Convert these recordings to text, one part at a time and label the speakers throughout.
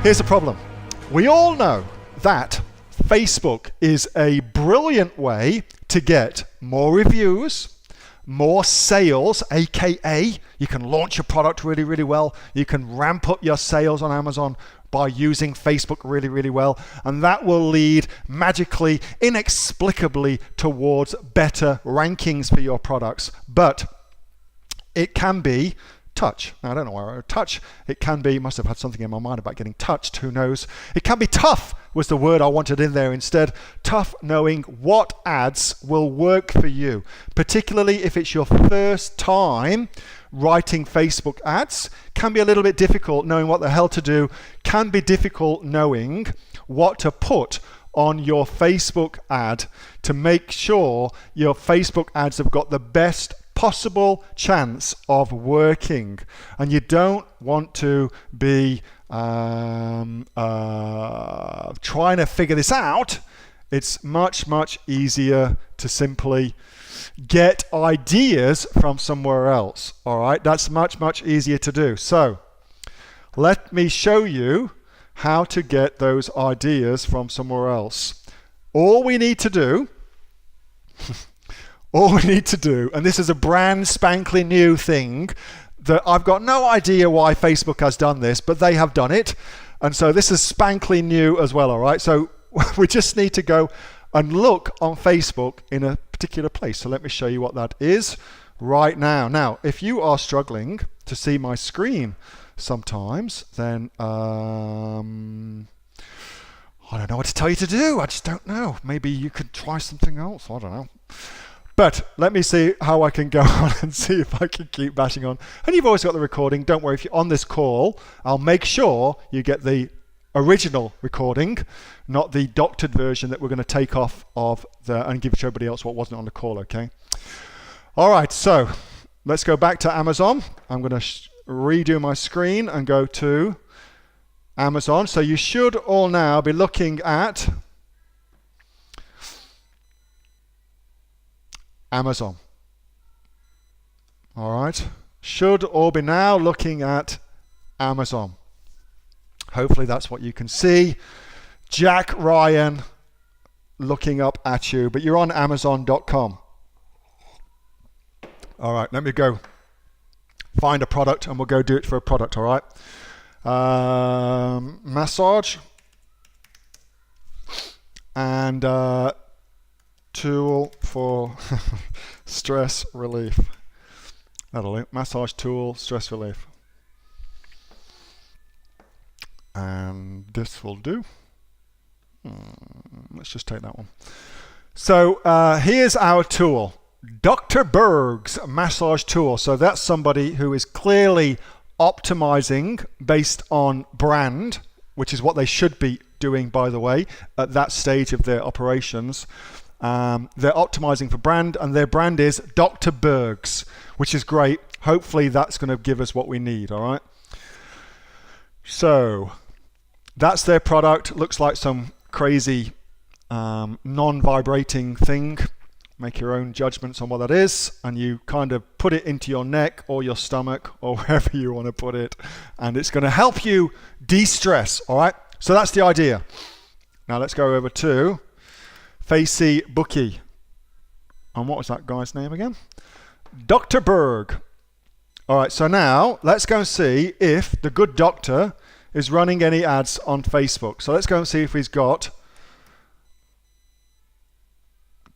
Speaker 1: Here's the problem. We all know that Facebook is a brilliant way to get more reviews, more sales, aka you can launch your product really, really well. You can ramp up your sales on Amazon by using Facebook really, really well. And that will lead magically, inexplicably towards better rankings for your products. But it can be touch. Now, I don't know why I wrote touch. It can be, must have had something in my mind about getting touched, who knows. It can be tough was the word I wanted in there instead. Tough knowing what ads will work for you, particularly if it's your first time writing Facebook ads. Can be a little bit difficult knowing what the hell to do. Can be difficult knowing what to put on your Facebook ad to make sure your Facebook ads have got the best possible chance of working. And you don't want to be trying to figure this out. It's much, much easier to simply get ideas from somewhere else. All right, that's much, much easier to do. So let me show you how to get those ideas from somewhere else. All we need to do, and this is a brand spankly new thing that I've got no idea why Facebook has done this, but they have done it. And so this is spankly new as well, all right? So we just need to go and look on Facebook in a particular place. So let me show you what that is right now. Now, if you are struggling to see my screen sometimes, then I don't know what to tell you to do. I just don't know. Maybe you could try something else. I don't know. But let me see how I can go on and see if I can keep bashing on. And you've always got the recording. Don't worry, if you're on this call, I'll make sure you get the original recording, not the doctored version that we're going to take off of and give to everybody else what wasn't on the call, okay? All right, so let's go back to Amazon. I'm going to redo my screen and go to Amazon. So you should all now be looking at Amazon. All right, should all be now looking at Amazon. Hopefully that's what you can see. Jack Ryan looking up at you, but you're on Amazon.com. All right, let me go find a product and we'll go do it for a product, all right? Massage and tool for stress relief. That'll do. Massage tool, stress relief. And this will do. Let's just take that one. So here's our tool, Dr. Berg's massage tool. So that's somebody who is clearly optimizing based on brand, which is what they should be doing, by the way, at that stage of their operations. They're optimizing for brand, and their brand is Dr. Berg's, which is great. Hopefully that's going to give us what we need, all right? So that's their product. Looks like some crazy non-vibrating thing. Make your own judgments on what that is, and you kind of put it into your neck or your stomach or wherever you want to put it, and it's going to help you de-stress, all right? So that's the idea. Now let's go over to Facebookie. And what was that guy's name again? Dr. Berg. All right, so now let's go and see if the good doctor is running any ads on Facebook. So let's go and see if he's got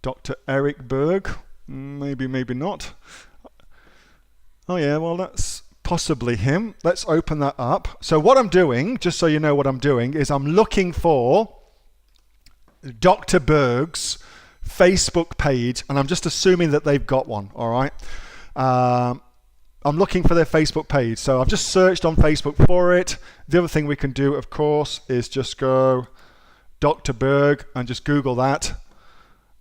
Speaker 1: Dr. Eric Berg. Maybe, maybe not. Oh yeah, well that's possibly him. Let's open that up. So what I'm doing, just so you know what I'm doing, is I'm looking for Dr. Berg's Facebook page, and I'm just assuming that they've got one, all right? I'm looking for their Facebook page. So I've just searched on Facebook for it. The other thing we can do, of course, is just go Dr. Berg and just Google that.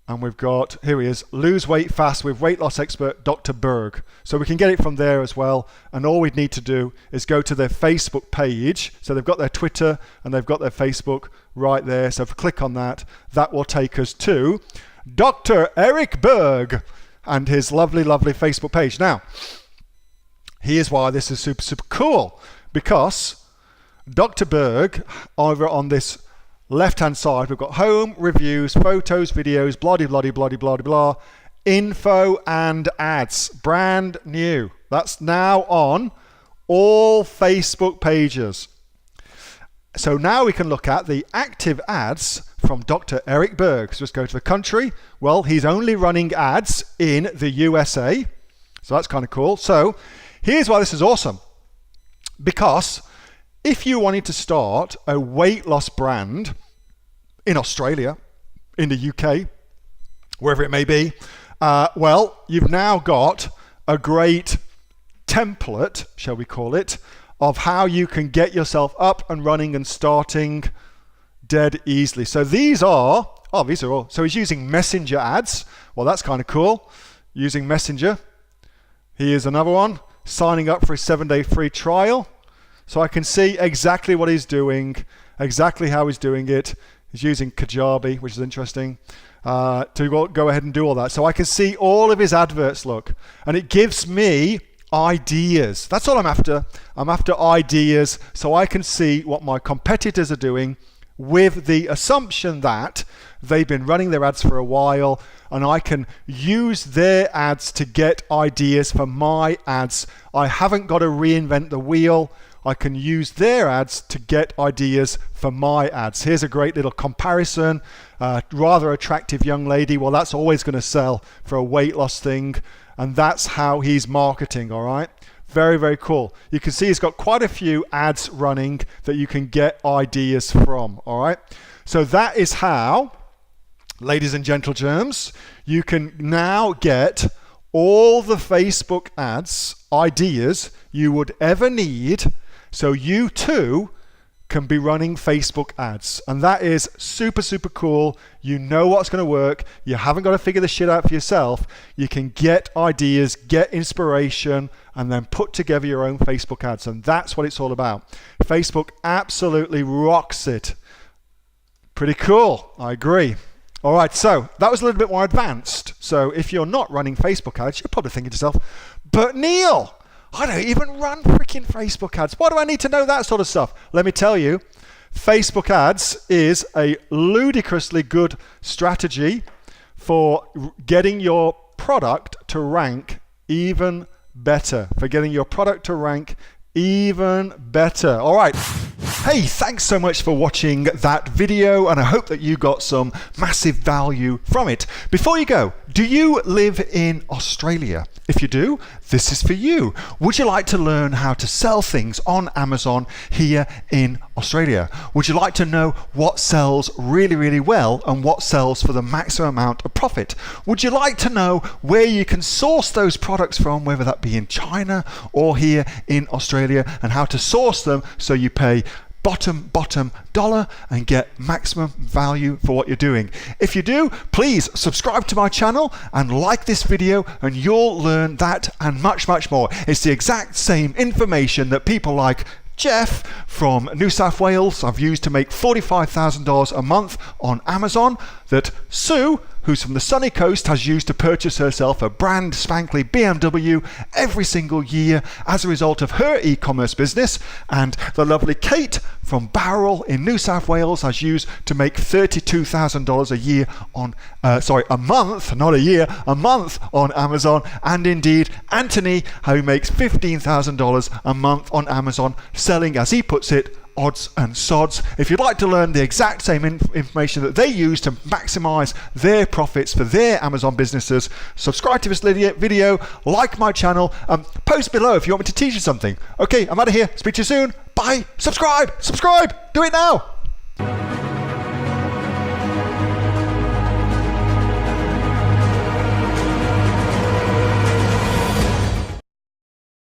Speaker 1: And we've got, here he is, lose weight fast with weight loss expert Dr. Berg. So we can get it from there as well. And all we need to do is go to their Facebook page. So they've got their Twitter and they've got their Facebook right there. So if we click on that, that will take us to Dr. Eric Berg and his lovely, lovely Facebook page. Now, here's why this is super, super cool. Because Dr. Berg, over on this left-hand side, we've got home, reviews, photos, videos, blah, blah, blah, blah, blah, blah, info and ads, brand new. That's now on all Facebook pages. So now we can look at the active ads from Dr. Eric Berg. So let's go to the country. Well, he's only running ads in the USA. So that's kind of cool. So here's why this is awesome. Because if you wanted to start a weight loss brand in Australia, in the UK, wherever it may be, well, you've now got a great template, shall we call it, of how you can get yourself up and running and starting dead easily. So these are all, so he's using Messenger ads. Well, that's kind of cool, using Messenger. Here's another one, signing up for a 7-day free trial. So I can see exactly what he's doing, exactly how he's doing it. He's using Kajabi, which is interesting, to go ahead and do all that. So I can see all of his adverts, look, and it gives me ideas. That's all I'm after. I'm after ideas so I can see what my competitors are doing, with the assumption that they've been running their ads for a while and I can use their ads to get ideas for my ads. I haven't got to reinvent the wheel. I can use their ads to get ideas for my ads. Here's a great little comparison. Rather attractive young lady. Well, that's always going to sell for a weight loss thing. And that's how he's marketing, all right? Very, very cool. You can see he's got quite a few ads running that you can get ideas from, all right? So that is how, ladies and gentle germs, you can now get all the Facebook ads, ideas you would ever need, so you too can be running Facebook ads. And that is super, super cool. You know what's going to work. You haven't got to figure this shit out for yourself. You can get ideas, get inspiration, and then put together your own Facebook ads. And that's what it's all about. Facebook absolutely rocks it. Pretty cool. I agree. All right, so that was a little bit more advanced. So if you're not running Facebook ads, you're probably thinking to yourself, but Neil, I don't even run freaking Facebook ads. Why do I need to know that sort of stuff? Let me tell you, Facebook ads is a ludicrously good strategy for getting your product to rank even better. All right. Hey, thanks so much for watching that video, and I hope that you got some massive value from it. Before you go, do you live in Australia? If you do, this is for you. Would you like to learn how to sell things on Amazon here in Australia? Would you like to know what sells really, really well and what sells for the maximum amount of profit? Would you like to know where you can source those products from, whether that be in China or here in Australia, and how to source them so you pay bottom dollar and get maximum value for what you're doing? If you do, please subscribe to my channel and like this video, and you'll learn that and much, much more. It's the exact same information that people like Jeff from New South Wales I've used to make $45,000 a month on Amazon, that Sue, who's from the sunny coast, has used to purchase herself a brand spankly BMW every single year as a result of her e-commerce business, and the lovely Kate from Bowral in New South Wales has used to make $32,000 a year on, a month, not a year, a month on Amazon, and indeed Anthony, who makes $15,000 a month on Amazon, selling, as he puts it, odds and sods. If you'd like to learn the exact same information that they use to maximize their profits for their Amazon businesses, subscribe to this video, like my channel, post below if you want me to teach you something. Okay, I'm out of here. Speak to you soon. Bye. Subscribe. Do it now.